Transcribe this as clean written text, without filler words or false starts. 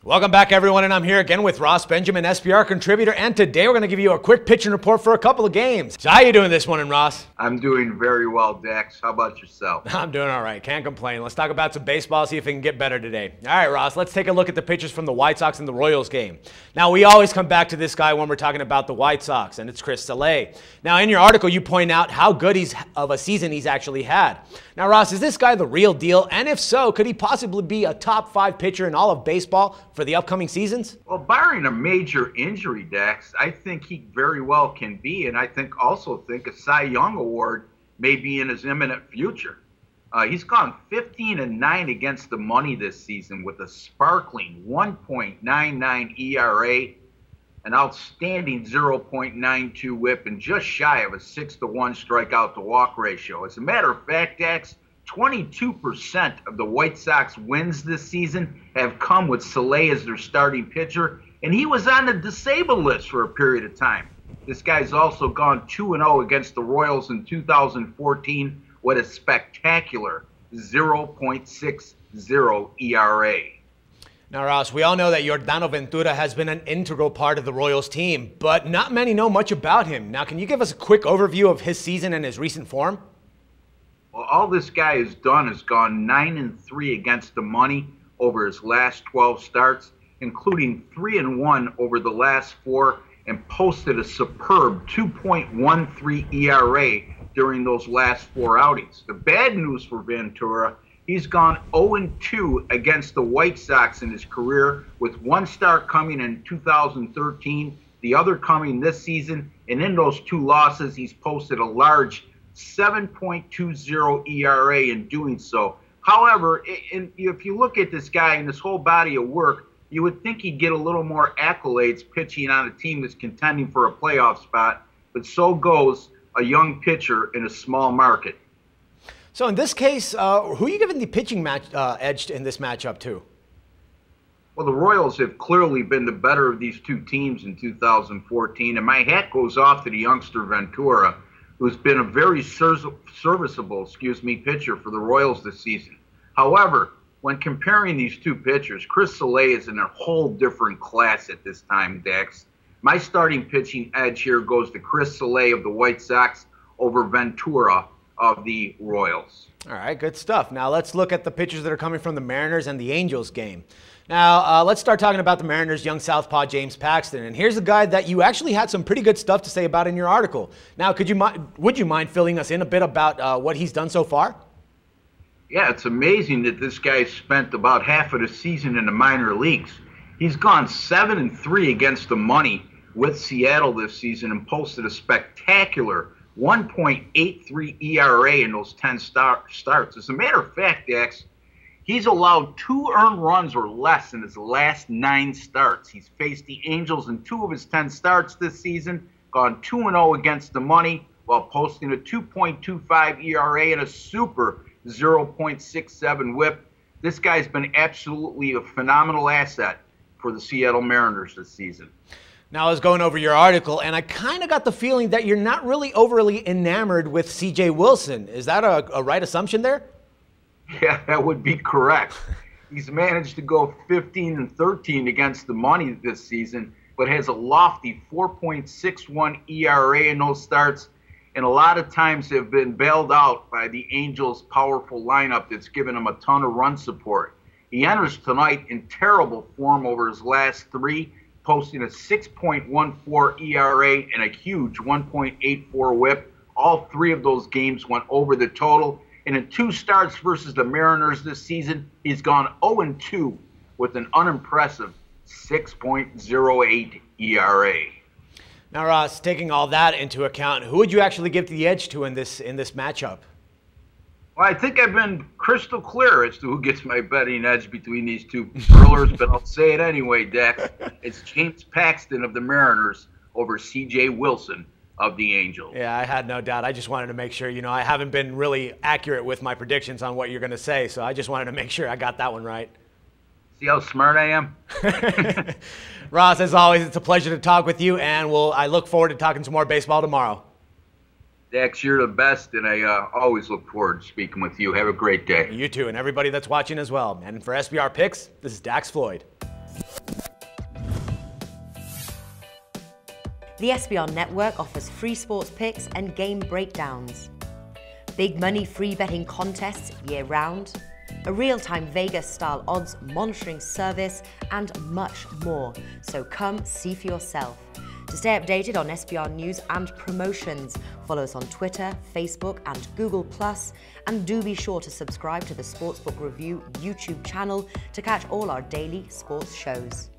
Welcome back, everyone, and I'm here again with Ross Benjamin, SBR contributor, and today we're going to give you a quick pitching report for a couple of games. So how you doing this morning, Ross? I'm doing very well, Dex. How about yourself? I'm doing all right. Can't complain. Let's talk about some baseball, see if it can get better today. All right, Ross, let's take a look at the pitchers from the White Sox and the Royals game. Now, we always come back to this guy when we're talking about the White Sox, and it's Chris Sale. Now, in your article, you point out how good of a season he's actually had. Now, Ross, is this guy the real deal? And if so, could he possibly be a top 5 pitcher in all of baseball for the upcoming seasons? Well, barring a major injury, Dex, I think he very well can be, and I also think a Cy Young Award may be in his imminent future. He's gone 15-9 against the money this season with a sparkling 1.99 ERA, an outstanding 0.92 whip, and just shy of a 6-to-1 strikeout to walk ratio. As a matter of fact, Dex, 22% of the White Sox wins this season have come with Sale as their starting pitcher, and he was on the disabled list for a period of time. This guy's also gone 2-0 against the Royals in 2014 with a spectacular 0.60 ERA. Now, Ross, we all know that Yordano Ventura has been an integral part of the Royals team, but not many know much about him. Now, can you give us a quick overview of his season and his recent form? Well, all this guy has done is gone 9-3 against the money over his last 12 starts, including 3-1 over the last 4, and posted a superb 2.13 ERA during those last 4 outings. The bad news for Ventura, he's gone 0-2 against the White Sox in his career, with 1 start coming in 2013, the other coming this season, and in those 2 losses, he's posted a large 7.20 ERA in doing so. However, if you look at this guy and his whole body of work, you would think he'd get a little more accolades pitching on a team that's contending for a playoff spot, but so goes a young pitcher in a small market. So in this case, who are you giving the pitching edge in this matchup to? Well, the Royals have clearly been the better of these 2 teams in 2014, and my hat goes off to the youngster Ventura, who's been a very serviceable pitcher for the Royals this season. However, when comparing these 2 pitchers, Chris Sale is in a whole different class at this time, Dex. My starting pitching edge here goes to Chris Sale of the White Sox over Ventura of the Royals. All right, good stuff. Now let's look at the pitchers that are coming from the Mariners and the Angels game. Now, let's start talking about the Mariners' young southpaw, James Paxton. And here's a guy that you actually had some pretty good stuff to say about in your article. Now, would you mind filling us in a bit about what he's done so far? Yeah, it's amazing that this guy spent about half of the season in the minor leagues. He's gone 7-3 against the money with Seattle this season and posted a spectacular 1.83 ERA in those 10 starts. As a matter of fact, Dex, he's allowed 2 earned runs or less in his last 9 starts. He's faced the Angels in 2 of his 10 starts this season, gone 2-0 against the money while posting a 2.25 ERA and a super 0.67 whip. This guy's been absolutely a phenomenal asset for the Seattle Mariners this season. Now, I was going over your article, and I kind of got the feeling that you're not really overly enamored with C.J. Wilson. Is that a right assumption there? Yeah, that would be correct. He's managed to go 15-13 against the money this season, but has a lofty 4.61 ERA in those starts, and a lot of times have been bailed out by the Angels' powerful lineup that's given him a ton of run support. He enters tonight in terrible form over his last 3, posting a 6.14 ERA and a huge 1.84 whip. All 3 of those games went over the total. And in 2 starts versus the Mariners this season, he's gone 0-2 with an unimpressive 6.08 ERA. Now, Ross, taking all that into account, who would you actually give the edge to in this matchup? Well, I think I've been crystal clear as to who gets my betting edge between these 2 hurlers, but I'll say it anyway, Dex. It's James Paxton of the Mariners over C.J. Wilson of the Angels. Yeah, I had no doubt. I just wanted to make sure, I haven't been really accurate with my predictions on what you're going to say, so I just wanted to make sure I got that one right. See how smart I am? Ross, as always, it's a pleasure to talk with you, and I look forward to talking some more baseball tomorrow. Dax, you're the best, and I always look forward to speaking with you. Have a great day. You too, and everybody that's watching as well. And for SBR Picks, this is Dax Floyd. The SBR network offers free sports picks and game breakdowns, big money free betting contests year-round, a real-time Vegas-style odds monitoring service, and much more. So come see for yourself. To stay updated on SBR news and promotions, follow us on Twitter, Facebook, and Google+, and do be sure to subscribe to the Sportsbook Review YouTube channel to catch all our daily sports shows.